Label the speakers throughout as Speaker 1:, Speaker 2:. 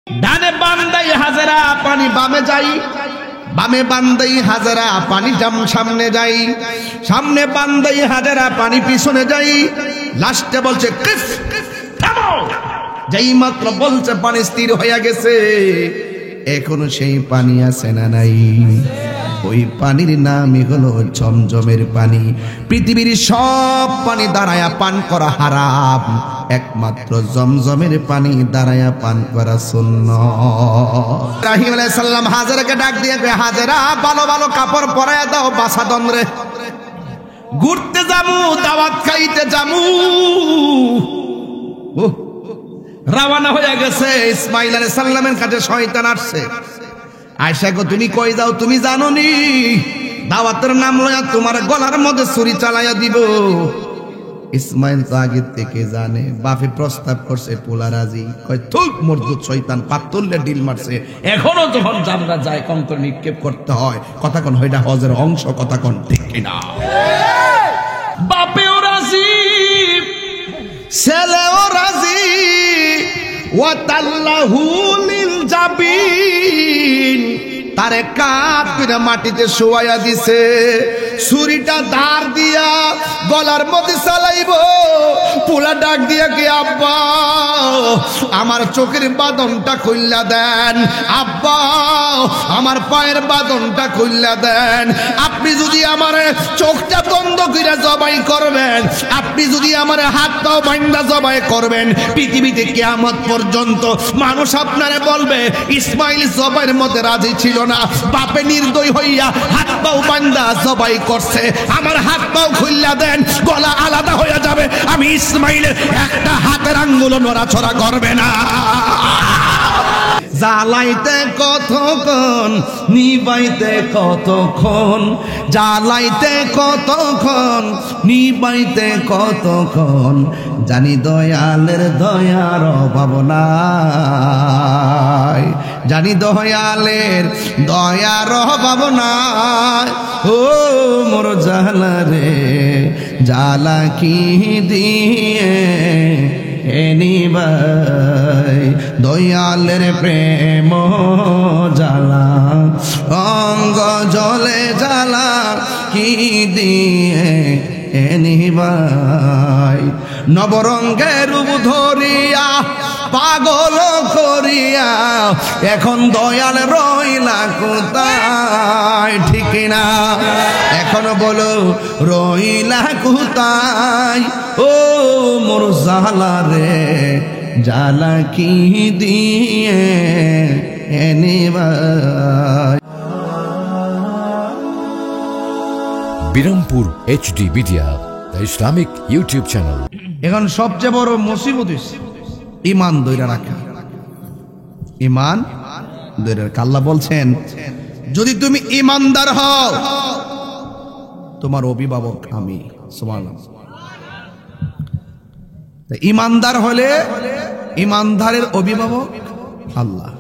Speaker 1: ডানে বান্দাই হাজারা পানি বামে যাই, বামে বান্দাই হাজারা পানি সামনে যাই, সামনে বান্দাই হাজারা পানি পিছনে যাই। লাস্টে বলছে কিস থামো। যেই মাত্র বলছে পানি স্থির হয়ে গেছে, এখনো সেই পানি আছে না নাই? ওই পানির নামই হলো জমজমের পানি। পৃথিবীর সব পানি দাঁড়ায়া পান করা হারাম, একমাত্র জমজমের পানি দাঁড়ায়া পান করা সুন্নাত। ইব্রাহিম আলাইহিস সালাম হাজারাকে ডাক দিয়ে কয়, হাজারা ভালো ভালো কাপড় পরায়া দাও, বাসাদন রে, ঘুরতে যামু, দাওয়াত খাইতে যামু। রওনা হয়ে গেছে। ইসমাইল আলাইহিস সালামের কাছে শয়তান আসছে। আয়েশা গো তুমি কই যাও, তুমি জানো নি দাওয়াতের নাম লয়া তোমার গলার মধ্যে ছুরি চালাইয়া দিব। ইসমাইল তো আগে থেকে জানে, বাপে প্রস্তাব করছে, পোলা রাজি। কয় থুক মরদুদ শয়তান, পাতুল্লে ডিল মারছে। এখনো যখন জামরা যায় কঙ্কর নিক্ষেপ করতে হয়, কথা কোন হইটা হজের অংশ, কথা কোন ঠিক কিনা? বাপেও রাজি, ছেলেও রাজি। ওয়াতাল্লাহু লিল জাবিন, তারে কাপ করে মাটিতে শোয়াইয়া দিছে। ছুরিটা ধার দিয়া গলার মধ্যে চালাইব। পোলা ডাক দিয়া কি, আব্বা আমার চোখের বাঁধনটা খুললা দেন, আব্বা আমার পায়ের বাঁধনটা খুললা দেন। আপনি যদি আমার চোখটা বন্ধ করে জবাই করবেন, আপনি যদি আমার হাত পাও বান্ধা জবাই করবেন, পৃথিবীতে কিয়ামত পর্যন্ত মানুষ আপনারে বলবে ইসমাইল জবাইয়ের মধ্যে রাজি ছিল না, বাপে নির্দয় হইয়া হাত পাও বান্ধা জবাই করছে। আমার হাত পাও খুললা দেন, গলা আলাদা হয়ে যাবে, আমি ইসমাইলের একটা হাতের আঙ্গুল নড়াচড়া করবে না। জ্বালাইতে কতক্ষণ, নিবাইতে কতক্ষণ, জ্বালাইতে কতক্ষণ, নিবাইতে কতক্ষণ, জানি দয়ালের দয়ার অভাব নাই, জানি দয়ালের দয়ার অভাব নাই। ও মোর জ্বালা রে, জ্বালা কি দিয়ে এনিবাই, দয়ালের প্রেম জ্বালা, অঙ্গ জলে জ্বালা কি দিয়ে এনিবাই। নবরঙ্গের রূপ ধরিয়া পাগল করিয়া এখন দয়াল রইলা কোথায়, ঠিক না? এখন বলো রইলা কোথায়? ও মোর জ্বালা রে, জ্বালা কি দিয়ে এনিবাই।
Speaker 2: Birampur HD media, the Islamic YouTube channel.
Speaker 1: এখন সবচেয়ে বড় মুসিবত ঈমান ধইরা রাখা। ঈমান ধইরা রাখা। আল্লাহ বলছেন যদি তুমি ঈমানদার হও, তোমার অভিভাবক আমি। সুবহানাল্লাহ। ঈমানদার হলে ঈমানদারের অভিভাবক আল্লাহ।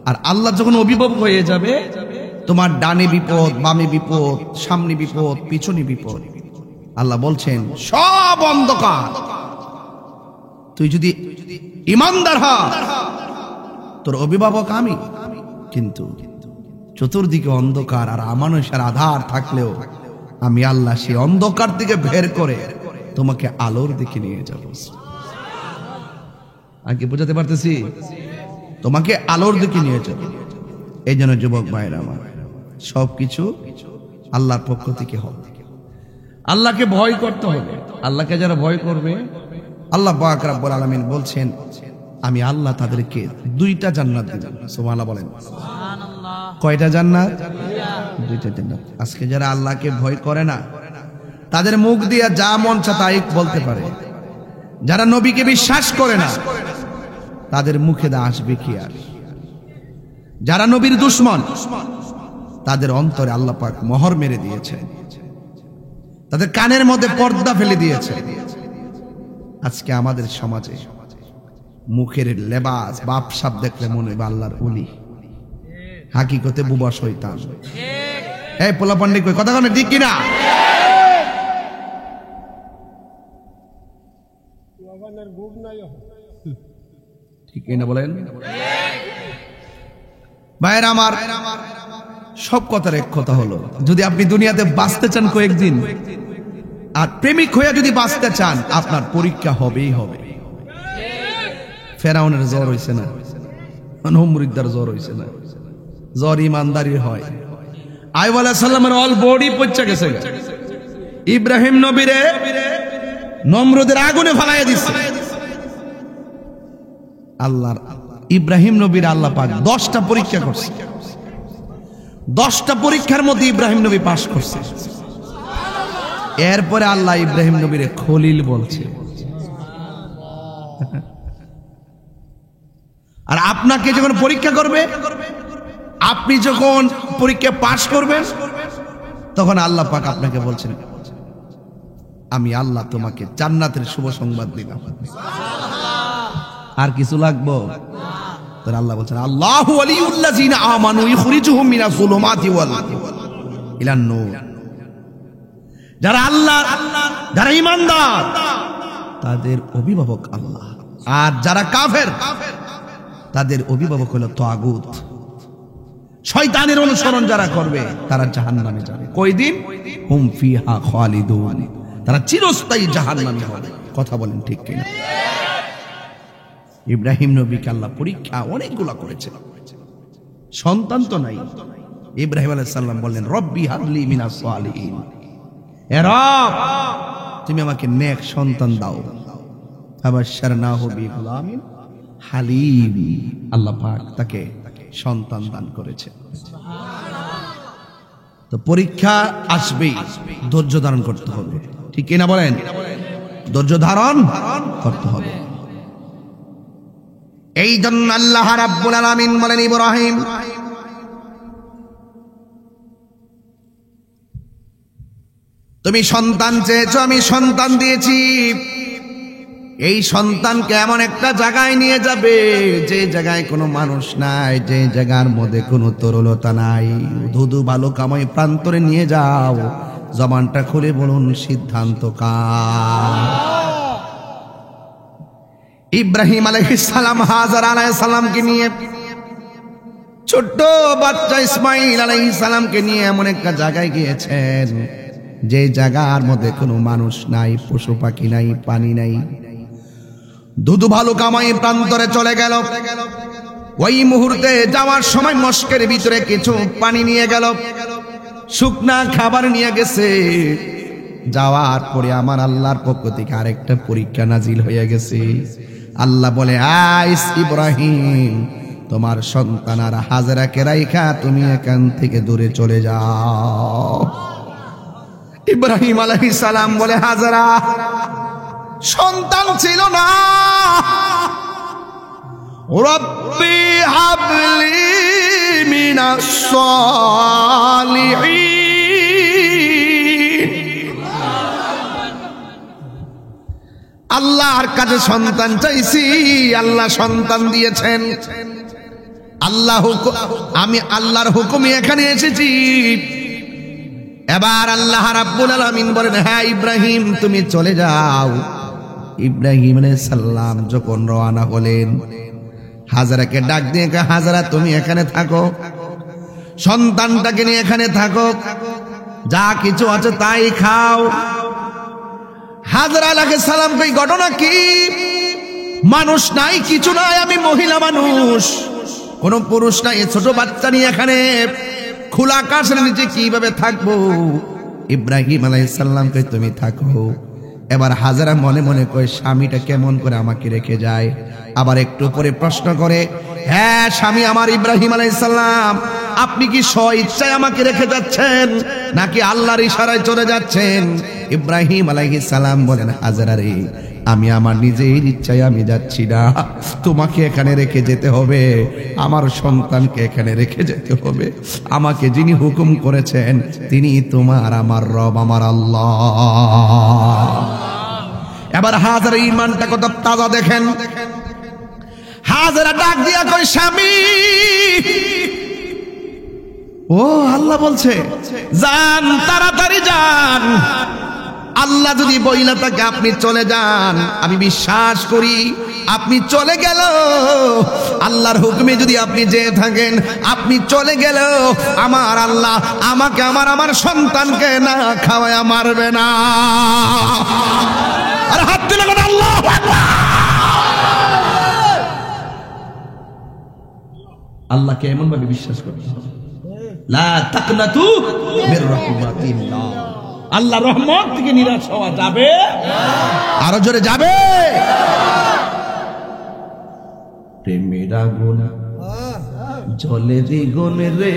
Speaker 1: আর আল্লাহ যখন অভিভাবক হয়ে যাবে, তোমার ডানে বিপদ, বামে বিপদ, সামনে বিপদ, পিছনে বিপদ। আল্লাহ বলছেন সব অন্ধকার। তুই যদি ঈমানদার হ, তোর অভিভাবক আমি। কিন্তু চতুর্দিকে অন্ধকার আর আমানুষের আধার থাকলেও আমি আল্লাহ সেই অন্ধকার থেকে বের করে তোমাকে আলোর দিকে নিয়ে যাব। আগে বোঝাতে পারতেছি? তোমাকে আলোর দিকে নিয়ে যাব। এই জন্য যুবক ভাইরা আমার, সবকিছু আল্লাহর পক্ষ থেকে হবে। আল্লাহকে ভয় করতে হবে। আল্লাহকে যারা ভয় করবে, আল্লাহ পাক রব্বুল আলামিন বলছেন আমি আল্লাহ তাদেরকে 2টা জান্নাত দেব। সুবহানাল্লাহ বলেন। কয়টা জান্নাত? 2টা জান্নাত। আজকে যারা আল্লাহকে ভয় করে না, তাদের মুখ দিয়ে যা মন চায় তাই বলতে পারে। যারা নবীকে বিশ্বাস করে না, তাদের মুখে দা আসবে কি আর? যারা নবীর দুশমন, তাদের অন্তরে আল্লাহ পাক মোহর মেরে দিয়েছে, তাদের কানের মধ্যে পর্দা ফেলে দিয়েছে। আজকে আমাদের সমাজে মুখের লেবাস, বাপ সাপ দেখলে মনে হয় আল্লাহর ওলি, হাকিকতে বুবা শয়তান। এই পোলা পান্ডে কই কথা কনে, ঠিক কিনা? ঠিক কিনা বলেন? ভাইরা আমার, সব কথার এক কথা হলো, যদি আপনি দুনিয়াতে বাঁচতে চান কয়েকদিন, আর প্রেমিক হয়ে যদি বাঁচতে চান, আপনার পরীক্ষা হবেই হবে। ফেরাউনের জ্বর হইছে না, নমরুদ্দার জ্বর হইছে না, জ্বর ইমানদারি হয়। আইয়ুব আলাইহিস সালামের অল বডি পচে গেছে। ইব্রাহিম নবীরে নমরুদের আগুনে ফালাইয়া দিছে। আল্লাহর ইব্রাহিম নবীর আল্লাহ পাক 10টা পরীক্ষা করছে। 10টা পরীক্ষার মধ্যে ইব্রাহিম নবী পাস করছে। এরপরে আল্লাহ ইব্রাহিম নবীরে খলিল বলছে। আর আপনাকে যখন পরীক্ষা করবে, আপনি যখন পরীক্ষা পাস করবেন, তখন আল্লাহ পাক আপনাকে বলছেন, আমি আল্লাহ তোমাকে জান্নাতের শুভ সংবাদ দিলাম। আর কিছু লাগবে? তার আল্লাহ বলছেন, আল্লাহু ওয়ালিউল্লাযিনা আমানু ইখরিজুহুম মিনাজ যুলুমাতি ইলান নূর। যারা আল্লাহ, যারা ঈমানদার, তাদের অভিভাবক আল্লাহ। আর যারা কাফের, তাদের অভিভাবক হলো তাগুত, শয়তানের অনুসরণ যারা করবে, তারা জাহান্নামে যাবে। কয়দিন? হুম ফিহা খালিদুন, তারা চিরস্থায়ী জাহান্নামে হবে। কথা বলেন ঠিক কিনা? ইব্রাহিম নবীকে আল্লাহ পরীক্ষা অনেকগুলা করেছে। সন্তান তো নাই। ইব্রাহিম আলাইহিস সালাম বললেন, রব্বি হাবলি মিনাস সালিহিন, হে রব, তুমি আমাকে নেক সন্তান দাও। ফাবাশশারনাহু বিগুলামিন হালিম, আল্লাহ পাক তাকে সন্তান দান করেছে। তো পরীক্ষা আসবেই, ধৈর্য ধারণ করতে হবে। ঠিক কিনা বলেন? ধৈর্য ধারণ করতে হবে। এই জন্য আল্লাহ রাব্বুল আলামিন বলেন, ইব্রাহিম, তুমি সন্তান চেয়েছো, আমি সন্তান দিয়েছি। এই সন্তানকে এমন একটা জায়গায় নিয়ে যাবে, যে জায়গায় কোনো মানুষ নাই, যে জায়গার মধ্যে কোনো তরলতা নাই। ধুধু ভালো কামাই প্রান্তরে নিয়ে যাও। জবানটা খুলে বলুন, সিদ্ধান্ত কার? ইব্রাহিম আলাইহিস সালাম হাজারা আলাইহিস সালামকে নিয়ে, ছোট্ট বাচ্চা ইসমাইল আলাইহিস সালামকে নিয়ে এমন একটা জায়গায় গিয়েছেন, যে জায়গার মধ্যে কোনো মানুষ নাই, পশু পাখি নাই, পানি নাই। দুধু ভালো কামাই প্রান্তরে চলে গেল। ওই মুহূর্তে যাওয়ার সময় মস্কের ভিতরে কিছু পানি নিয়ে গেল, শুকনা খাবার নিয়ে গেছে। যাওয়ার পরে আমার আল্লাহর পক্ষ থেকে আরেকটা পরীক্ষা নাজিল হয়ে গেছে। আল্লাহ বলে, আইস ইব্রাহিম, তোমার সন্তান আর হাজরাকে রাইখা তুমি এখান থেকে দূরে চলে যাও। ইব্রাহিম আলাইহিস সালাম বলে, হাজরা সন্তান ছিল না। রব্বি হাবলি মিনাস সালিহিন, আল্লাহর কাছে সন্তান চাইছি, আল্লাহ সন্তান দিয়েছেন। আমি আল্লাহর হুকুমে এখানে এসেছি। এবার আল্লাহ রাব্বুল আলামিন বলেন, হ্যাঁ ইব্রাহিম, তুমি চলে যাও। ইব্রাহিম আলাইহিস সালাম যখন রওনা হলেন, হাজরাকে ডাক দিয়ে, হাজরা তুমি এখানে থাকো, সন্তানটাকে নিয়ে এখানে থাকো, যা কিছু আছে তাই খাও। হাজরা আলাইহিস সালাম কই, ঘটনা কি? মানুষ নাই, কিছু নাই, আমি মহিলা মানুষ, কোন পুরুষ নাই, ছোট বাচ্চা নিয়ে এখানে খোলা আকাশের নিচে কিভাবে থাকবো? ইব্রাহিম আলাইহিস সালাম কই, তুমি থাকো। এবার হাজরা মনে মনে কয়, স্বামীটা কেমন করে আমাকে রেখে যায়? আবার একটু পরে প্রশ্ন করে, হ্যাঁ স্বামী আমার ইব্রাহিম আলাইহিস সালাম, আপনি কি স্ব ইচ্ছায় আমাকে রেখে যাচ্ছেন, নাকি আল্লাহর ইশারায় চলে যাচ্ছেন? ইব্রাহিম আলাইহিস সালাম বলেন, হাজরা রে, আমি আমার নিজের ইচ্ছায় আমি যাচ্ছি না, তোমাকে এখানে রেখে যেতে হবে, আমার সন্তানকে এখানে রেখে যেতে হবে। আমাকে যিনি হুকুম করেছেন তিনি তোমার আমার রব, আমার আল্লাহ। এবার হাজরা ঈমানটা কত তাজা দেখেন। হাজরা ডাক দিয়া কই, স্বামী, ও আল্লাহ বলছে যান, তাড়াতাড়ি যান, আল্লাহ যদি বইলা থাকে আপনি চলে যান, আমি বিশ্বাস করি আপনি চলে গেল আল্লাহর হুকুমে যদি আপনি যেয়ে থাকেন, আপনি চলে গেল আমার আল্লাহ আমাকে আমার সন্তানকে না খাওয়ায়া মারবে না। আর হাত তুলে বলেন আল্লাহু আকবার। আল্লাহকে এমন ভাবে বিশ্বাস করতে হবে, লা তাকনাতু মির রাহমাতিল্লাহ। আল্লাহর রহমত থেকে নিরাশ হওয়া যাবে, আরো জোরে যাবে। প্রেমের আগুন জ্বলে দ্বিগুণ রে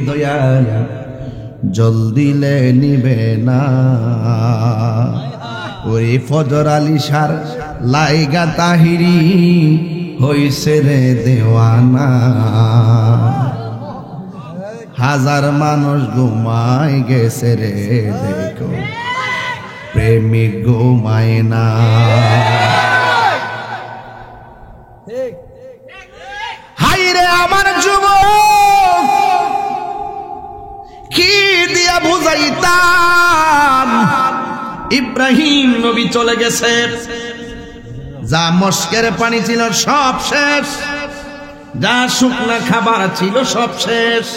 Speaker 1: দয়াল, জল দিলে নিবে না। ওরে ফজর আলী সার লাইগা তাহিরি হইছে রে দেওয়ানা। হাজার মানুষ ঘুমায় গেছে রে দেখো, প্রেমিক ঘুমায় না। হাই রে আমার যুবক, কি দিয়া বুঝাইতাম, ইব্রাহিম নবী চলে গেছে, যা মস্কের পানি ছিল সব শেষ, যা শুকনা খাবার ছিল সব শেষ,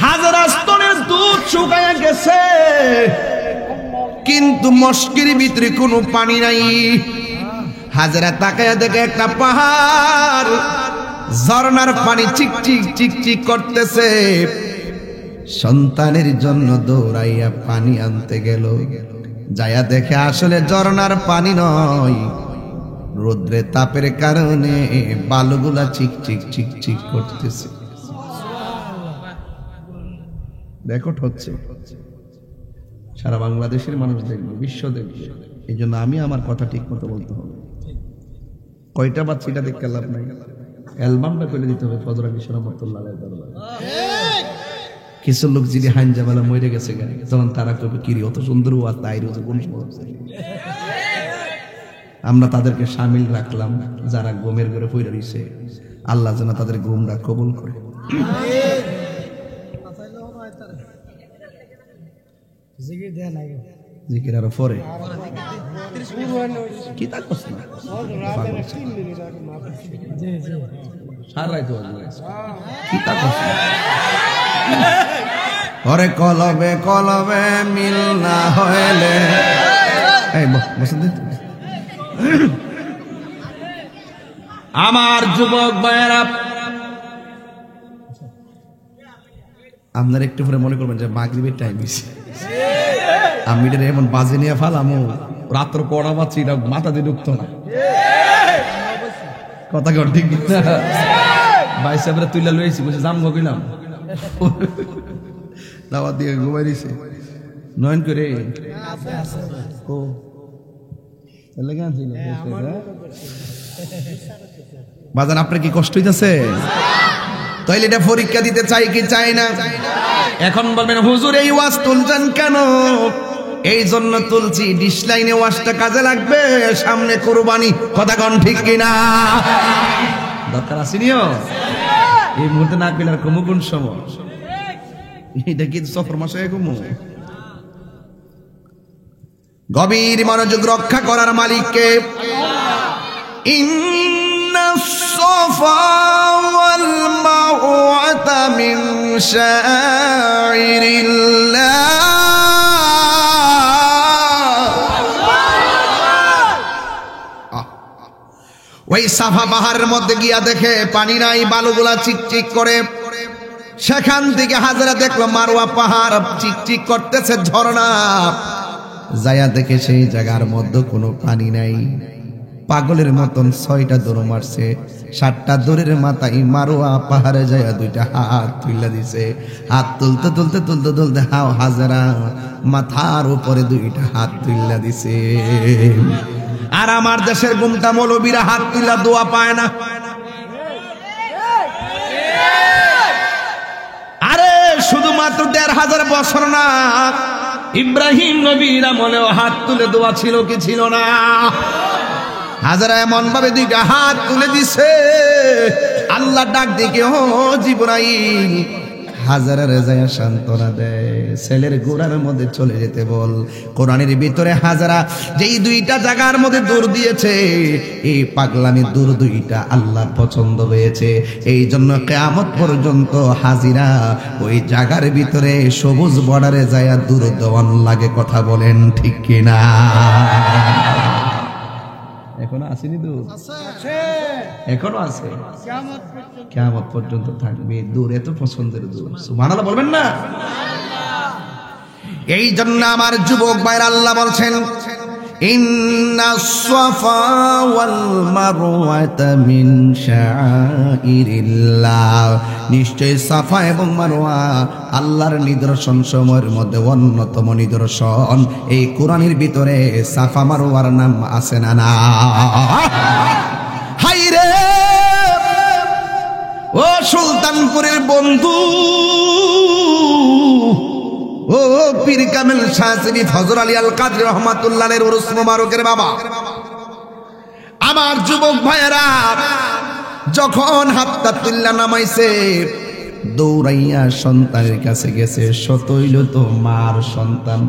Speaker 1: হাজার স্তনের দুধ শুকায়া গেছে, কিন্তু মস্কের ভিতরে কোনো পানি নাই। হাজারা তাকায়া দেখে একটা পাহাড়, ঝর্ণার পানি চিকচিক চিকচিক করতেছে। সন্তানের জন্য দৌড়াইয়া পানি আনতে গেল, যায়া দেখে আসলে ঝর্ণার পানি নয়, রোদ্রে তাপের কারণে বালুগুলা চিকচিক চিকচিক করতেছে। রেকর্ড হচ্ছে, সারা বাংলাদেশের মানুষ দেখবে, বিশ্ব দেখবে। এই জন্য আমি আমার কথা ঠিক মতো বলতে হবে। কয়টা বাচ্চিটা দেখতে লাভ নাই, অ্যালবামটা করে দিতে হবে ফজর আলী রহমাতুল্লাহ আলাইহির দরবারে। কিছু লোক যদি হাইনজামালা মরে গেছে তখন তারা কবে কিরি অত সুন্দর ওয়াজ তাই রোজ কোন সমস্যা। আমরা তাদেরকে শামিল রাখলাম, যারা ঘুমের ঘরে পড়ে রইছে, আল্লাহ যেন তাদের ঘুমটা কবুল করে। জিকির আরো পরে কি তা কষ্ট না, কি তা কষ্ট ওরে কলবে কলবে মিল না হইলে। আমার যুবক ভাইয়েরা, আপনারা একটু পরে মনে করবেন যে মাগরিবের টাইম হয়েছে, আমি এটা এমন বাজে নিয়ে ফালামো, রাত্র পড়া পাচ্ছি, এটা মাথা দিয়ে ঢুকতো না। কথা কর ঠিক না? ভাই সাহেবরা তুইলা লইছি, বলছে জাম গিলাম, দাওয়াত দিয়ে ঘুমাই দিছে নয়ন করে। ও বাজান, আপনার কি কষ্ট হইতেছে? তাইলে এটা পরীক্ষা দিতে চাই কি চাই না? এখন বলবেন হুজুর এই ওয়াজ তুলছেন কেন? এই জন্য তুলছি, ডিসলাইনে ওয়াজটা কাজে লাগবে, সামনে কুরবানি। কথা কন ঠিক কিনা? দরকার আসেনিও এই মুহূর্তে না পেলে আর কমু কোন সময়? এটা কি সফর মাসে কমু? গভীর মনোযোগ রক্ষা করার মালিককে। ইন্নাস সাফা ওয়াল মারওয়াতা মিন শাইরিল্লাহ। ওই সাফা পাহাড়ের মধ্যে গিয়া দেখে পানি নাই, বালুগুলা চিকচিক করে। সেখান থেকে হাজারা দেখলো মারওয়া পাহাড় চিকচিক করতেছে, ঝর্ণা। যায়া দেখে সেই জায়গার মধ্যে কোনো পানি নাই। পাগলের মতন 6টা দৌড় মারছে, 7টা দৌড়ের মাথায় মারওয়া পাহাড়ে যায়া 2টা হাত তুলে দিছে। হাত তুলতে তুলতে তুলতে তুলতে হাজারা মাথার উপরে 2টা হাত তুলে দিছে। আর আমার দেশের গুমটা মৌলবীরা হাত তুলা দোয়া পায় না। আরে শুধুমাত্র 1500 বছর না, ইব্রাহিম নবীর আমলেও হাত তুলে দোয়া ছিল কি ছিল না? হাজারা এমন ভাবে 2টা হাত তুলে দিছে, আল্লাহ ডাক দিকে ও জিবরাইল হাজারা রেজায়া সান্ত্বনা দেয়, ছেলের গোড়ার মধ্যে চলে যেতে বল। কোরআনের ভিতরে হাজারা যেই দুইটা জায়গার মধ্যে দূর দিয়েছে, এই পাগলামি দূর দুইটা আল্লাহর পছন্দ হয়েছে। এই জন্য কিয়ামত পর্যন্ত হাজিরা ওই জায়গার ভিতরে সবুজ বর্ডারে যায় দূর দেওয়ান লাগে। কথা বলেন ঠিক কিনা? এখনো আসেনি দূর? এখনো আছে, কিয়ামত পর্যন্ত থাকবে। দূর এত পছন্দের দূর, সুবহানাল্লাহ বলবেন না? এই জন্য আমার যুবক ভাইরা আল্লাহ বলছেন, ইন্নাস সাফা ওয়াল মারওয়াতা মিন শাআইরিল্লাহ, নিশ্চয় সাফা এবং মারওয়া আল্লাহর নিদর্শন সমূহের মধ্যে অন্যতম নিদর্শন। এই কোরআনের ভিতরে সাফা মারওয়ার নাম আছে না? না। হাইরে ও সুলতানপুরের বন্ধু, ও পীর কামেল শাহ শরীফ হযরত আলী আল কাদরি রাহমাতুল্লাহ আলাইহির উরুস মুবারকের বাবা, আমার যুবক ভাইয়েরা যখন হাতটা তুল্লা নামাইছে, দৌড়াইয়া সন্তানের কাছে গেছে। সতইল তো মার সন্তান,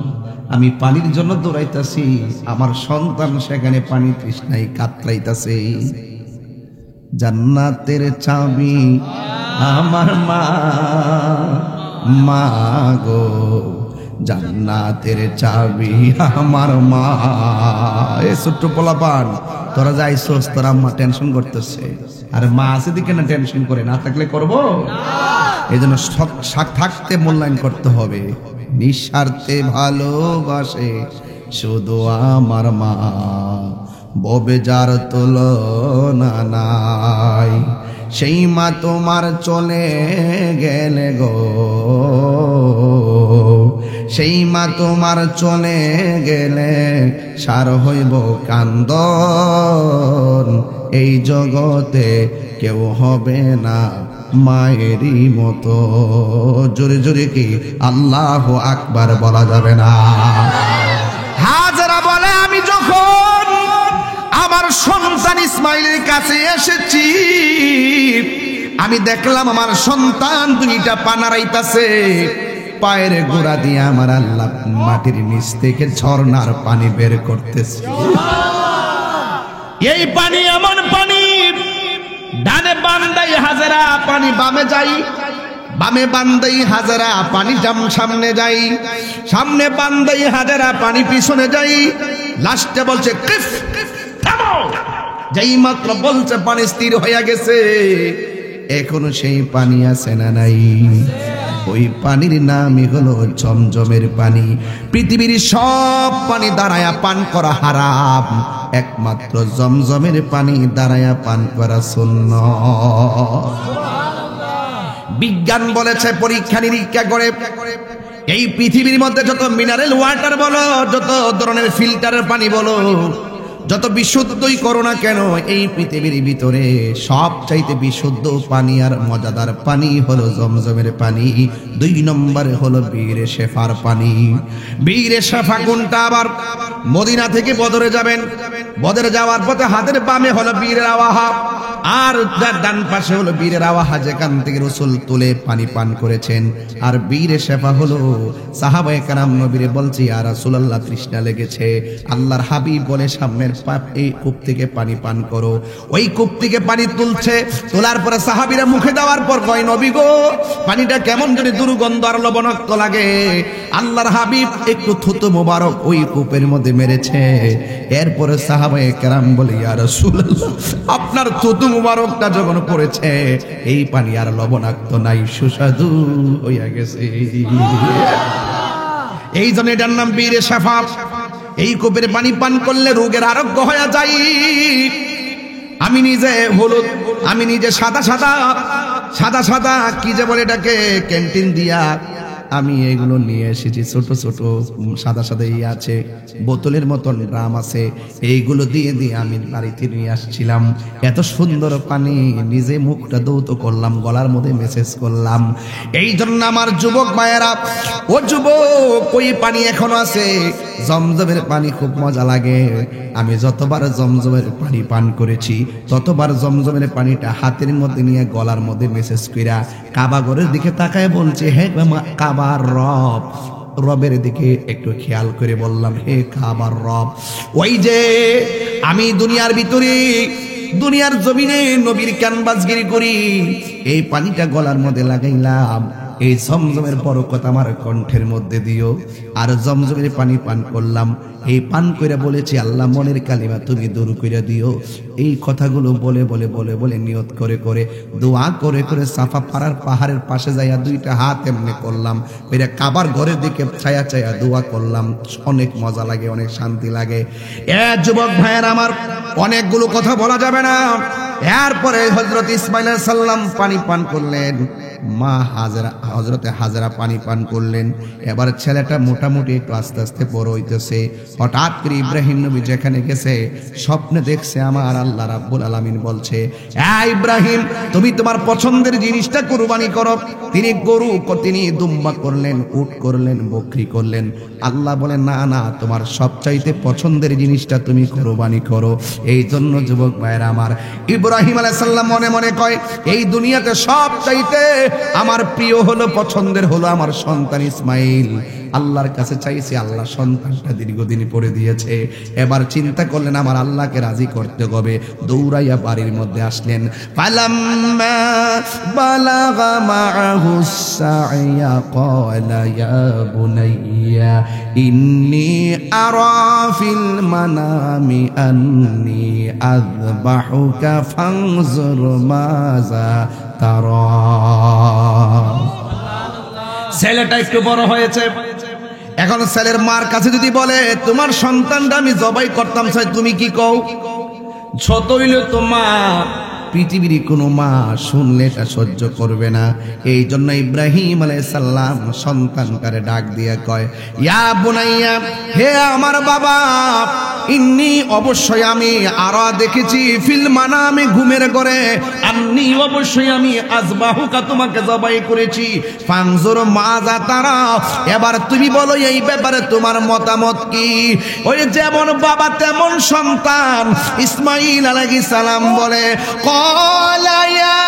Speaker 1: আমি পানির জন্য দৌড়াইতাছি, আমার সন্তান সেখানে পানি তৃষ্ণায় কাতরাইতাছে। জান্নাতের চাবি আমার মা, মা গো জান্নাতের চাবি আমার মা। এ ছোট্ট পোলাপান, তোরা যাইছস, তোরা আম্মা টেনশন করতেছে, আর মা আছে দিকে না টেনশন করে, না থাকলে করবো? এই জন্য থাকতে মূল্যায়ন করতে হবে। নিঃস্বার্থে ভালোবাসে শুধু আমার মা, ববে যার তুলনা নাই, সেই মা তোমার চলে গেলে গো, সেই মা তোমার চলে গেলে সার হইব কান্দন, এই জগতে কেউ হবে না মায়েরই মতো। জোরে জোরে কি আল্লাহু আকবার বলা যাবে না? হাজারা বলে, আমি যখন আমার সন্তান ইসমাইলের কাছে এসেছি, আমি দেখলাম আমার সন্তান দুইটা পা নাড়াইতাছে, পায়ের গোড়া দিয়ে আমার আল্লাহ মাটির নিচ থেকে ঝর্ণার পানি বের করতেছে। এই পানি এমন পানি, ডানে বান্দাই হাজারা পানি বামে যাই, বামে বান্দাই হাজারা পানি সামনে যাই, সামনে বান্দাই হাজারা পানি পিছনে যাই। লাস্টে বলছে কিফ, থামো। যেই মাত্র বলছে পানি স্থির হয়ে গেছে, এখনো সেই পানি আছে না নাই? ওই পানির নামই হলো জমজমের পানি। পৃথিবীর সব পানি দাঁড়ায়া পান করা হারাম, একমাত্র জমজমের পানি দাঁড়ায়া পান করা সুন্নাত। বিজ্ঞান বলেছে, পরীক্ষা নিরীক্ষা করে এই পৃথিবীর মধ্যে যত মিনারেল ওয়াটার বলো, যত ধরনের ফিল্টারের পানি বলো, যত বিশুদ্ধই করো না কেন, এই পৃথিবীর ভিতরে সব চাইতে বিশুদ্ধ পানি আর মজাদার পানি হলো জমজমের পানি। 2 নম্বরে হলো বীরে শেফার পানি। বীরে শেফা কোনটা? আবার মদিনা থেকে বদরে যাবেন, বদরে যাওয়ার পথে হাতের বামে হলো বীরের আওয়াহা, আর যার ডান পাশে হলো বীরের আওয়াহা, যেখান থেকে রাসূল তুলে পানি পান করেছেন। আর বীরে শেফা হলো সাহাবায়ে কেরাম নবীরে বলছি, ইয়া রাসূলুল্লাহ তৃষ্ণা লেগেছে, আল্লাহর হাবিব বলে সামনের এই কূপ থেকে পানি পান করো। ওই কূপ থেকে পানি তুলছে, তোলার পরে সাহাবীরা মুখে দেওয়ার পর কয়, নবী গো পানিটা কেমন জানি দুর্গন্ধ আর লবণাক্ত লাগে। আল্লাহর হাবিব একটু থুতু মোবারক ওই কূপের মধ্যে মেরেছে। এরপরে সাহাবায়ে কেরাম বলে, ইয়া রাসূলুল্লাহ আপনার থুতু মোবারকটা যখন পড়েছে, এই পানি আর লবণাক্ত নাই, সুস্বাদু হইয়া গেছে। এই জন্য এটার নাম বীরে শেফা। এই কূপের পানি পান করলে রোগের আরোগ্য হয়ে যায়। আমি নিজে হলুদ, আমি নিজে সাদা সাদা সাদা সাদা কি যে বলে এটাকে, ক্যান্টিন দিয়া আমি এগুলো নিয়ে এসেছি, ছোট ছোট সাদা সাদা আছে, বোতলের মতন ড্রাম আছে, এইগুলো দিয়ে দিয়ে আমি বাড়িতে নিয়ে আসছিলাম। এত সুন্দর পানি, নিজে মুখটা দৌত করলাম, গলার মধ্যে মেসেজ করলাম। এই জন্য আমার যুবক ভাইয়েরা, ও যুবক, ওই পানি এখনো আছে, জমজমের পানি খুব মজা লাগে। আমি যতবার জমজমের পানি পান করেছি, ততবার জমজমের পানিটা হাতের মধ্যে নিয়ে গলার মধ্যে মেসেজ কইরা কাবাগরের দিকে তাকায় বলছে, হে কাবার রব, রবের দিকে একটু খেয়াল করে বললাম, হে কাবার রব, ওই যে আমি দুনিয়ার ভিতরে, দুনিয়ার জমিনে নবীর ক্যানভাসগিরি করি, এই পানিটা গলার মধ্যে লাগাইলাম, এই জমজমের বরকত আমার কণ্ঠের মধ্যে দিও। আর জমজমের পানি পান করলাম, এই পান করে বলেছি, আল্লাহ মনের কালিমা তুমি দূর করে দিও। এই কথাগুলো বলে বলে বলে বলে নিয়ত করে করে দোয়া করে করে সাফা পাহাড়ের পাশে যাইয়া দুইটা হাত এমনি করলাম, এটা কাবার ঘরের দিকে ছায়া ছায়া দোয়া করলাম। অনেক মজা লাগে, অনেক শান্তি লাগে। যুবক ভাইয়ের আমার, অনেকগুলো কথা বলা যাবে না। এরপরে হযরত ইসমাঈল আলাইহিস সালাম পানি পান করলেন, মা হযরতে হাজরা পানি পান করলেন। এবার ছেলেটা মোটামুটি একটু আস্তে আস্তে বড় হইতেছে। হঠাৎ করে ইব্রাহিম নবী যেখানে গেছে, স্বপ্নে দেখছে আমার আল্লাহ রাব্বুল আলামিন বলছে, ইব্রাহিম, তুমি তোমার পছন্দের জিনিসটা কুরবানি করো। তিনি গরু, তিনি দুম্বা করলেন, উট করলেন, বকরি করলেন। আল্লাহ বলেন, না না, তোমার সবচাইতে পছন্দের জিনিসটা তুমি কুরবানি করো। এই জন্য যুবক ভাইরা আমার, ইব্রাহিম আলাইহিস সালাম মনে মনে কয়, এই দুনিয়াতে সবচাইতে আমার প্রিয় হলো, পছন্দের হলো আমার সন্তান ইসমাইল। আল্লাহর কাছে চাইছে, আল্লাহ সন্তানটা দীর্ঘদিন পরে দিয়েছে। এবার চিন্তা করলেন আমার আল্লাহকে রাজি করতে হবে। দৌড়াইয়া বাড়ির মধ্যে আসলেন। ফালাম্মা বালাগা মাআহুস সা'য়া ক্বালা ইয়া বুনাইয়া ইন্নী আরা ফিল মানামি আন্নী আযবাহুকা ফানজুর মাযা তারা। ছেলেটা একটু বড় হয়েছে, এখন ছেলের মার কাছে যদি বলে, তোমার সন্তানটা আমি জবাই করতাম চাই, তুমি কি কও? ছোট হইলে তো মা, পৃথিবীর কোনো মা শুনলে এটা সহ্য করবে না। এই জন্য ইব্রাহিম আলাইহিস সালাম সন্তানটারে ডাক দিয়ে কয়, ইয়া বুনাইয়া, হে আমার বাবা, ইন্নি, অবশ্যই আমি আরা দেখেছি, ফিল মানামে, ঘুমের ঘরে, আন্নি, অবশ্যই আমি আযবাহুকা, তোমাকে জবাই করেছি, ফানজুর মাযা তারা। এবার তুমি বলো এই ব্যাপারে তোমার মতামত কি? ওই যেমন বাবা তেমন সন্তান, ইসমাঈল আলাইহিস সালাম বলে, ক্বালা ইয়া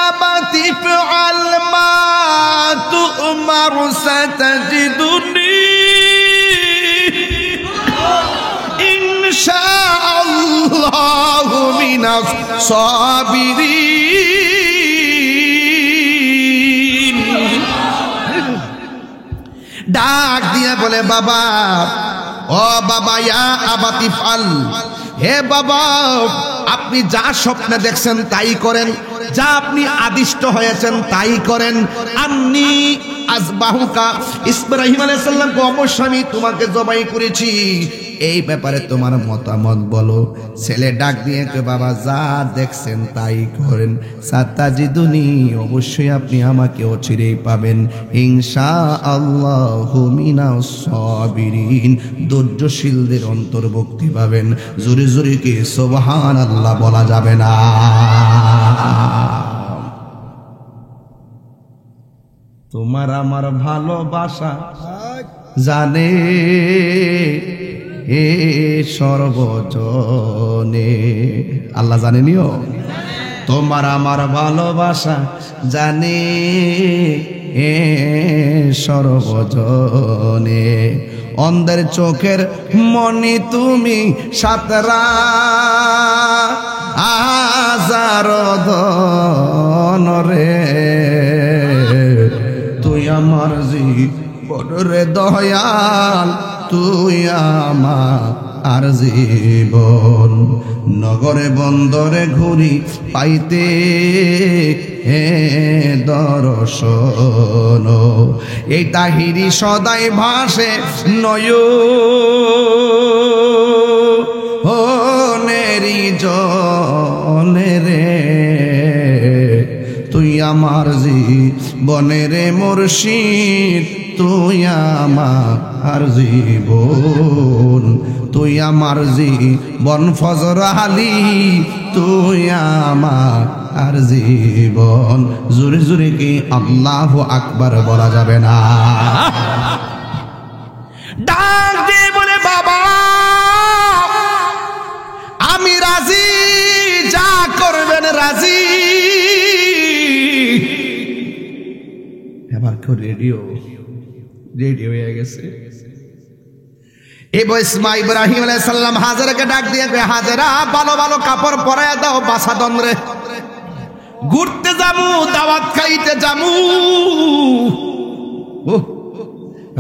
Speaker 1: আবাতি ফাআল মা তু'মার সাতাজিদুনি ইনশাআল্লাহু মিনাস সাবিরিন। ডাক দিয়ে বলে, বাবা, ও বাবা, ইয়া আবাতি ফাল, হে বাবা, আপনি যা স্বপ্নে দেখছেন তাই করেন, যা আপনি আদিষ্ট হয়েছেন তাই করেন। আন্নি আযবাহুকা, ইব্রাহিম আলাইহিস সালামকে অবশ্যই আমি তোমাকে জবাই করেছি, এই ব্যাপারে তোমার মতামত বলো। ছেলে ডাক দিয়ে কে, বাবা, যা দেখছেন তাই করেন, সাতাজিদুনি, অবশ্যই আপনি আমাকে অচিরেই পাবেন, ইনশাআল্লাহু মিনাস সাবিরিন, ধৈর্যশীলদের অন্তর্ভুক্তি পাবেন। জোরে জোরে কি সুবহানাল্লাহ বলা যাবে না? তোমার আমার ভালোবাসা জানে এ সর্বজনে, আল্লাহ জানেনিও। তোমার আমার ভালোবাসা জানে এ সর্বজনে, অন্ধের চোখের মনি তুমি, সাতরা হাজার ধন রে, তুই আমার জীবন রে দয়াল, তুই আমার জীবন। নগরে বন্দরে ঘুরি পাইতে হে দর্শন, এই তাহিরি সদাই ভাসে নয়নেরি জনে রে, তুই আমার জীবনের মুর্শিদ, তুই আমার জীবন, তুই আমার জীবন ফজর আলী, তুই আমার জীবন। জোরে জোরে কি আল্লাহু আকবার বলা যাবে না? ডাক দিয়ে বলে বাবা আমি রাজি, যা করবেন রাজি। এবার কেউ রেডিও হয়ে গেছে। এবার ইব্রাহিম আলাইহিস সালাম হাজেরাকে ডাক দিয়ে হাজেরা ভালো ভালো কাপড় পরাইয়া দাও, বাসাদন রে ঘুরতে যামু, দাওয়াত খাইতে যামু।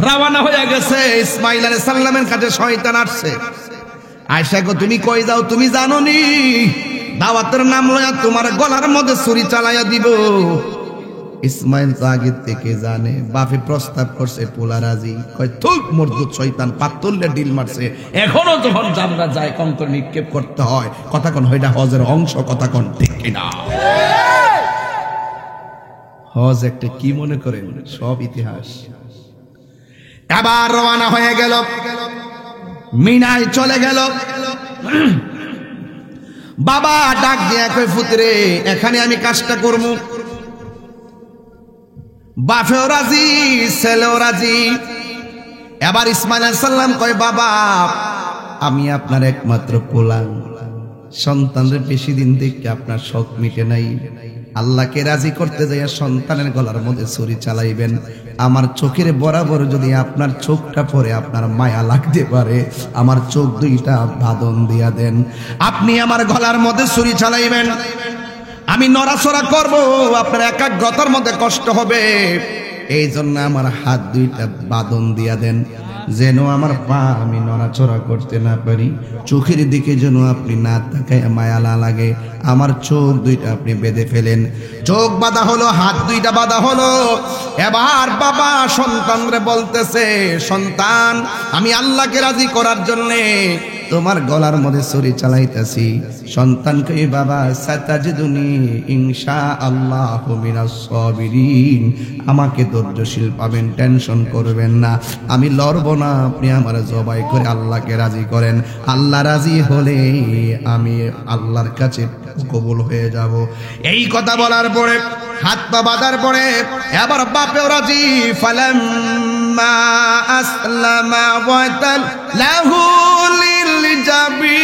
Speaker 1: রওনা হয়ে গেছে। ইসমাইল আলাইহিস সালামের কাছে শয়তান আসছে। আয়েশা গো তুমি কই যাও, তুমি জানো নি দাওয়াতের নাম লয়া তোমার গলার মধ্যে ছুরি চালাইয়া দিব। ইসমাইল তো আগে থেকে জানে, বাপে প্রস্তাব করছে, পোলা রাজি। কয় থুক মরদুদ শয়তান, পাতুল্লে ডিল মারছে। এখনো যখন জামরা যায় কঙ্কর নিক্ষেপ করতে হয়, কথা কোন হইটা হজের অংশ, কথা কোন ঠিক কিনা? হজ একটা কি মনে করেন, সব ইতিহাস। এবার রওনা হয়ে গেল, মিনায় চলে গেল। বাবা ডাক দিয়ে কই পুত্রে এখানে আমি কাজটা করবো। বাপেও রাজি, ছেলেও রাজি। এবার ইসমাইল আলাইহিস সালাম কয় বাবা আমি আপনার একমাত্র পোলা, সন্তানের বেশি দিন থেকে আপনার শখ মিটে নাই। আল্লাহকে রাজি করতে যাইয়া সন্তানের গলার মধ্যে ছুরি চালাইবেন। আমার চোখের বরাবর যদি আপনার চোখটা পরে আপনার মায়া লাগতে পারে, আমার চোখ দুইটা বাঁধন দিয়া দেন। আপনি আমার গলার মধ্যে ছুরি চালাইবেন, আমি নড়াচড়া করব, আপনার একাগ্রতার মধ্যে কষ্ট হবে। এই জন্য আমার হাত দুইটা বাঁধন দিয়া দেন, যেন আমার পা আমি নড়াচড়া করতে না পারি। চোখের দিকে যেন আপনি না তাকায়, মায়া না লাগে। আমার চোখ দুইটা আপনি বেঁধে ফেলেন। চোখ বাঁধা হলো, হাত দুইটা বাঁধা হলো। এবার বাবা সন্তানরে বলতেছে, সন্তান আমি আল্লাহকে রাজি করার জন্যে তোমার গলার মধ্যে ছুরি চালাইতেছি। সন্তানকে বাবা সাতাজিদুনি ইনশাআল্লাহু মিনাস সাবিরিন, আমাকে ধৈর্যশীল পাবেন, টেনশন করবেন না, আমি লড়ব না। আপনি আমার জবাই করে আল্লাহকে রাজি করেন। আল্লাহ রাজি হলে আমি আল্লাহর কাছে কবুল হয়ে যাব। এই কথা বলার পরে, হাত পা বাঁধার পরে এবার বাপেও রাজি। ফালাম্মা আসলামা ওয়াতাল্লাহু লিল জাবিন,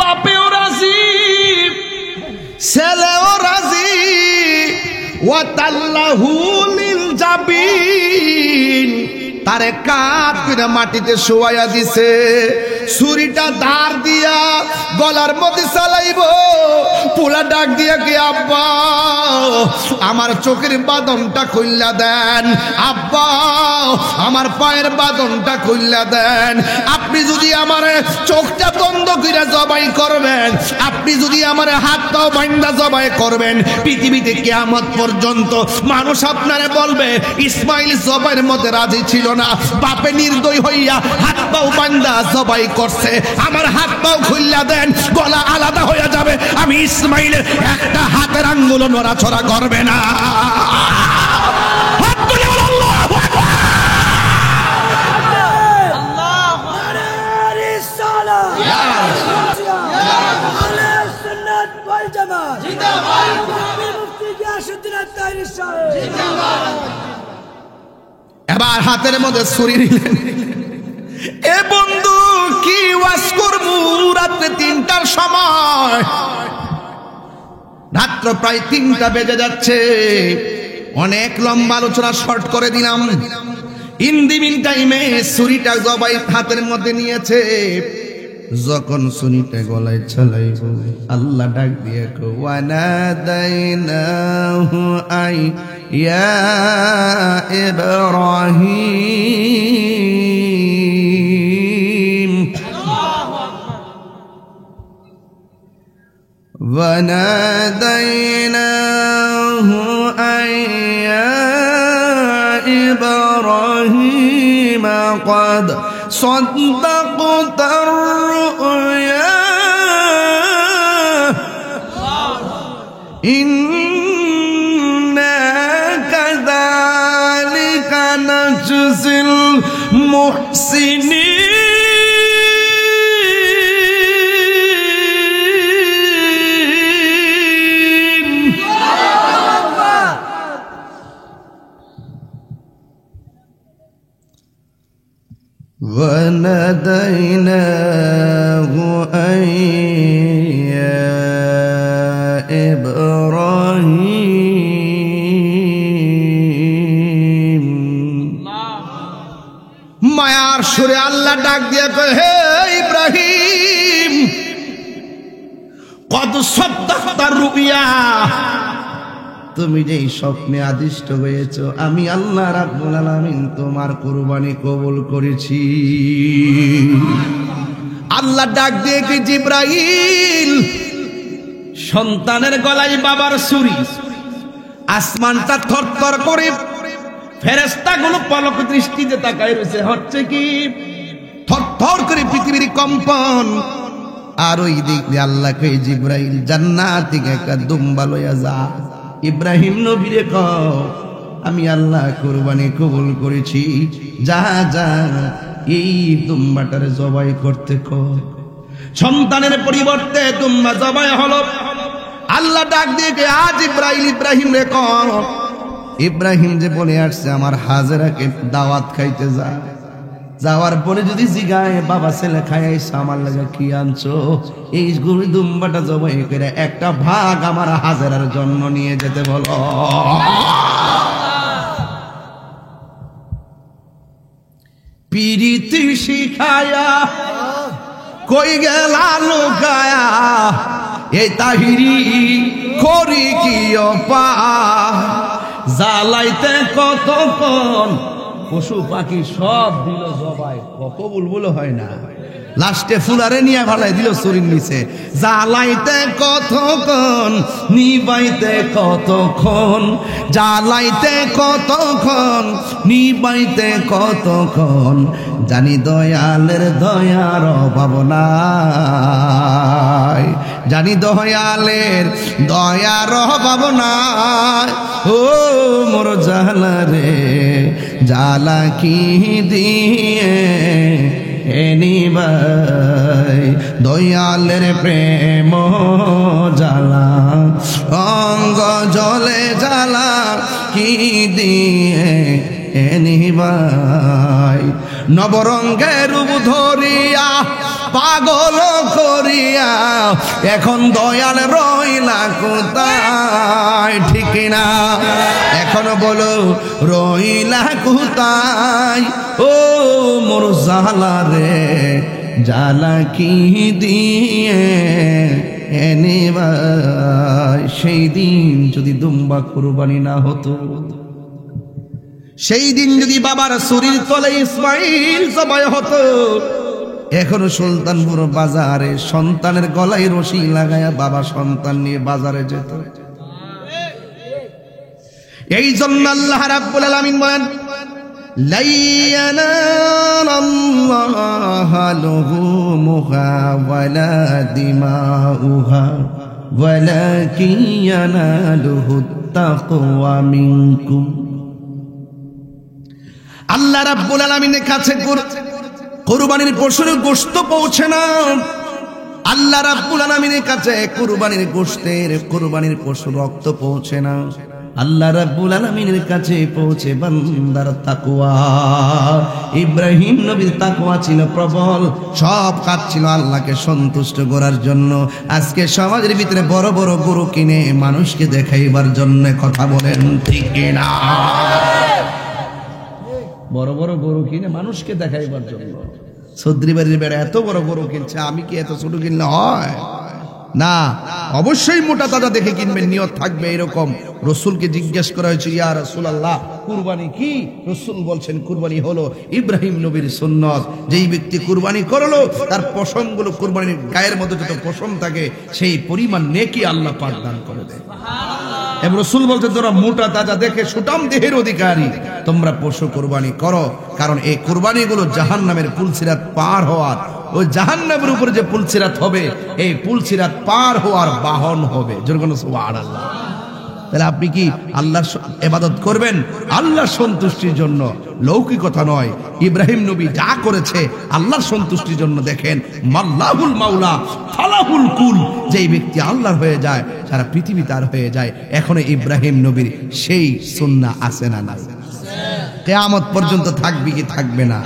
Speaker 1: বাপেও রাজি, ছেলেও রাজি। ওয়াতাল্লাহু লিল জাবিন, তারে কাপ করে মাটিতে শোয়াইয়া দিছে। ছুরিটা ধার দিয়া গলার মধ্যে চালাইব। পোলা ডাক দিয়া কি আব্বা আমার চোখের বাঁধনটা খুললা দেন, আব্বা আমার পায়ের বাঁধনটা খুললা দেন। আপনি যদি আমার চোখটা বন্ধ করে জবাই করবেন, আপনি যদি আমার হাত পাও বান্ধা জবাই করবেন, পৃথিবীতে কিয়ামত পর্যন্ত মানুষ আপনারে বলবে ইসমাইল জবাইয়ের মধ্যে রাজি ছিল না, বাপে নির্দয় হইয়া হাত পাও বান্ধা জবাই করছে। আমার হাত পাও খুললা দেন, গলা আলাদা হয়ে যাবে। আমি ইসমাইলের একটা হাতের আঙ্গুল নড়াচড়া করবে না। এবার হাতের মধ্যে ছুরি নিলেন। এ বন্ধু কি ওয়াজ করবো, রাত্রে 3টার সময়, রাত্র প্রায় 3টা বেজে যাচ্ছে। অনেক লম্বা আলোচনা শর্ট করে দিলাম। ইন দি মিন টাইমে ছুরিটা জবাই হাতের মধ্যে নিয়েছে। যখন ছুরিটা গলায় চালাইব, আল্লাহ ডাক দিয়ে ওয়ানাদাইনাহু আই ইয়া ইব্রাহিম, ওয়ানাদাইনাহু আই ইয়া ইব্রাহিম قد صدقت الرؤيا ইন্না কাযালিকা নাজজিল মুহসিনিন وَنَادَيْنَاهُ أَن يَا إِبْرَاهِيمُ মায়ার সুরে আল্লাহ ডাক দিয়ে কয়, হে ইব্রাহিম, কদ সাদ্দাকতা রুইয়া, তুমি যেই স্বপ্নে আদিষ্ট হয়েছো আমি আল্লাহ রাব্বুল আলামিন তোমার কুরবানি কবুল করেছি। আল্লাহ ডাক দিয়ে কি জিবরাইল, সন্তানের গলায় বাবার ছুরি, আসমানটা থরথর করে, ফেরেশতাগুলো পলক দৃষ্টিতে তাকায় রয়েছে, হচ্ছে কি থরথর করে পৃথিবীর কম্পন। আর ওই দিক দিয়ে আল্লাহ কয়, জিবরাইল জান্নাত থেকে একটা দুম্বা লইয়া যা। ইব্রাহিম নবীরে কও, আমি আল্লাহ কুরবানি কবুল করেছি, যা যা এই দুম্বাটার জবাই করতে কও। সন্তানের পরিবর্তে দুম্বা জবাই হলো। আল্লাহ ডাক দিয়ে কে, আজ ইব্রাহিম রে কও, ইব্রাহিম যে বলে আসছে আমার হাজেরাকে দাওয়াত খাইতে যা, যাওয়ার পরে যদি জিগায় বাবা ছেলে খাইছো আমার লাগে কি আনছো, এই গরু দুম্বাটা জবাই করে একটা ভাগ আমার হাজেরার জন্য নিয়ে যেতে বলো। পিরিতি শিখায়া কই গেলা লুকায়া, এই তাহিরি করি কি অপা, জ্বালাইতে কতক্ষণ পশু পাখি সব দিল জবাই, কবুল বলে হয় না। লাস্টে ফুলারে নিয়ে ভালাই দিল চুরির নিচে। জ্বালাইতে কতক্ষণ, নিবাইতে কতক্ষণ, জ্বালাইতে কতক্ষণ, নিবাইতে কতক্ষণ, জানি দয়ালের দয়ার অভাব নাই, জানি দয়ালের দয়ার অভাব নাই। ও মোর জালা রে, জালা কি দিয়ে এনিবাই, দয়ালের প্রেম জালা, অঙ্গ জলে জালা কি দিয়ে এনিবাই। নবরঙ্গের রূপ ধরিয়া পাগল করিয়া এখন দয়াল রইলা কোথায়, ঠিক না? এখন বলো রইলা কোথায়? ও মোর জালা রে, জালা কি দিয়ে এনিবাই। সেই দিন যদি দুম্বা কুরবানি না হতো, সেই দিন যদি বাবার শরীর তলে ইসমাইল জবাই হতো, এখনো সুলতানপুর বাজারে সন্তানের গলায় রশি লাগায়া বাবা সন্তান নিয়ে বাজারে যেত। এই জন্য আল্লাহ রাব্বুল আলামিন বলেন, লা ইয়ানালাল্লাহু লুহুমুহা ওয়ালা দিমাউহা ওয়ালাকিন ইয়ানালুহুত তাকওয়া মিনকুম। আল্লাহ রাব্বুল আলামিনের কাছে কুরবানির পশুর গোশত পৌঁছে না। আল্লাহ রাব্বুল আলামিনের কাছে কুরবানির পশুর রক্ত পৌঁছে না। আল্লাহ রাব্বুল আলামিনের কাছে পৌঁছে বান্দার তাকওয়া। ইব্রাহিম নবীর তাকওয়া ছিল প্রবল, সব কাজ ছিল আল্লাহকে সন্তুষ্ট করার জন্য। আজকে সমাজের ভিতরে বড় বড় গরু কিনে মানুষকে দেখাইবার জন্য, কথা বলেন ঠিক কিনা? বড় বড় গরু কিনে মানুষকে দেখাইবার জন্য। সদ্রি বাড়ির বেড়া এত বড় গরু কিনছে, আমি কি এত ছোট কিনলে হয়? না, অবশ্যই মোটা তাজা দেখে কিনবেন, নিয়ত থাকবে এরকম। রসুলকে জিজ্ঞেস করা হয়েছে, ইয়া রাসূলুল্লাহ কুরবানি কি? রসুল বলছেন কুরবানি হলো ইব্রাহিম নবীর সুন্নত। যেই ব্যক্তি কুরবানি করলো তার পশমগুলো, কুরবানির গায়ের মধ্যে যত পশম থাকে সেই পরিমাণ নেকি আল্লাহ পাক দান করে দেয়। এবং রাসূল বলতে তোমরা মোটা তাজা দেখে সুঠাম দেহের অধিকারী তোমরা পশু কুরবানি করো, কারণ এই কুরবানিগুলো জাহান্নামের পুলসিরাত পার হওয়ার, ওই জাহান্নামের উপরে যে পুলসিরাত হবে এই পুলসিরাত পার হওয়ার বাহন হবে। জোরে বলো সুবহানাল্লাহ। তাহলে আপনি কি আল্লাহর ইবাদত করবেন আল্লাহর সন্তুষ্টির জন্য, লৌকিকতা নয়। ইব্রাহিম নবী যা করেছে আল্লাহর সন্তুষ্টির জন্য। দেখেন মাল্লাহুল মাওলা ফালাহুল কুল, যেই ব্যক্তি আল্লাহর হয়ে যায় সারা পৃথিবী তার হয়ে যায়। এখনো ইব্রাহিম নবীর সেই সুন্নাহ আছে না নাই? কিয়ামত পর্যন্ত থাকবে কি থাকবে না?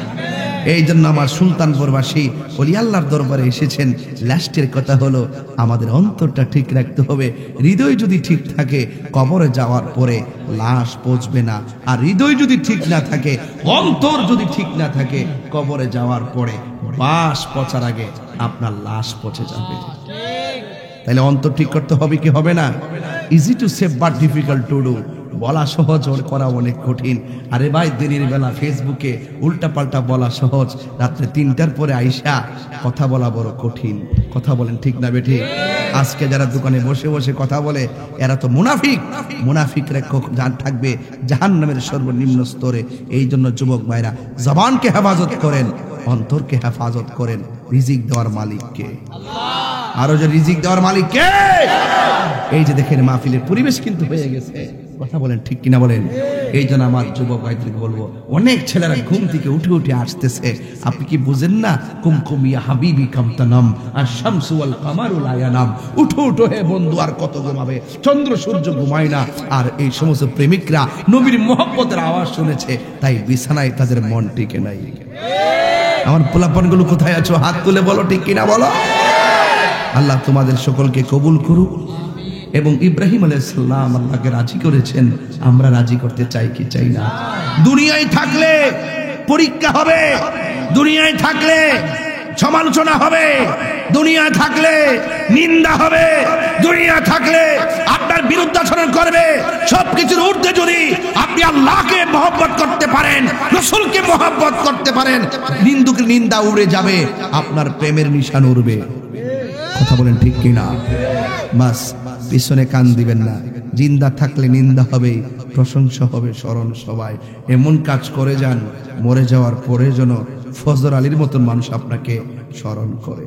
Speaker 1: এই জন্য আমার সুলতানপুরবাসী ওলি আল্লাহর দরবারে এসেছেন। লাস্টের কথা হলো আমাদের অন্তরটা ঠিক রাখতে হবে। হৃদয় যদি ঠিক থাকে কবরে যাওয়ার পরে লাশ পচবে না, আর হৃদয় যদি ঠিক না থাকে, অন্তর যদি ঠিক না থাকে, কবরে যাওয়ার পরে বাস পচার আগে আপনার লাশ পচে যাবে। তাহলে অন্তর ঠিক করতে হবে কি হবে না? Easy to save but difficult to do. বলা সহজ, করা অনেক কঠিন। আরে ভাই দিনের বেলা ফেসবুকে উল্টা পাল্টা বলা সহজ, রাত্রে 3টার পরে আইসা কথা বলা বড় কঠিন। কথা বলেন ঠিক না বেঠি? আজকে যারা দোকানে বসে বসে কথা বলে এরা তো মুনাফিক। মুনাফিকরা থাকবে জাহান্নামের সর্বনিম্ন স্তরে। এই জন্য যুবক ভাইরা জবানকে হেফাজত করেন, অন্তরকে হেফাজত করেন। রিজিক দেওয়ার মালিক কে? আরো যে রিজিক দেওয়ার মালিক কে? এই যে দেখেন মাহফিলের পরিবেশ কিন্তু হয়ে গেছে। কথা বলেন ঠিক কিনা বলেন? এই জন্য আমার যুবক ভাইদের বলবো, অনেক ছেলেরা ঘুম থেকে উঠে উঠে আসতেছে। আপনি কি বুঝেন না? কুমকুম ইয়া হাবিবি কামতানাম আর শামসু ওয়াল কামারু লা ইয়ানাম। উঠো উঠো হে বন্ধু, আর কত ঘুমাবে, চন্দ্র সূর্য ঘুমায় না। আর এই সমস্ত প্রেমিকরা নবীর মহব্বতের আওয়াজ শুনেছে, তাই বিছানায় তাদের মন টিকে নাই। আমার পোলাপনগুলো কোথায় আছো? হাত তুলে বলো ঠিক কিনা বলো। আল্লাহ তোমাদের সকলকে কবুল করুক। এবং ইব্রাহিম আলাইহিস সালাম আল্লাহকে রাজি করেছেন, আমরা রাজি করতে চাই কি চাই না? দুনিয়ায় থাকলে পরীক্ষা হবে, দুনিয়ায় থাকলে সমালোচনা হবে, দুনিয়া থাকলে নিন্দা হবে, দুনিয়া থাকলে আপনার বিরুদ্ধাচরণ করবে। সবকিছুর ঊর্ধ্বে যদি আপনি আল্লাহকে মহব্বত করতে পারেন, রাসূলকে মহব্বত করতে পারেন, নিন্দুকের নিন্দা উড়ে যাবে, আপনার প্রেমের নিশান উড়বে। কথা বলেন ঠিক কিনা? বাস পিছনে কান দিবেন না। জিন্দা থাকলে নিন্দা হবে, প্রশংসা হবে, স্মরণ সবাই। এমন কাজ করে যান, মরে যাওয়ার পরে যেন ফজর আলীর মতন মানুষ আপনাকে স্মরণ করে।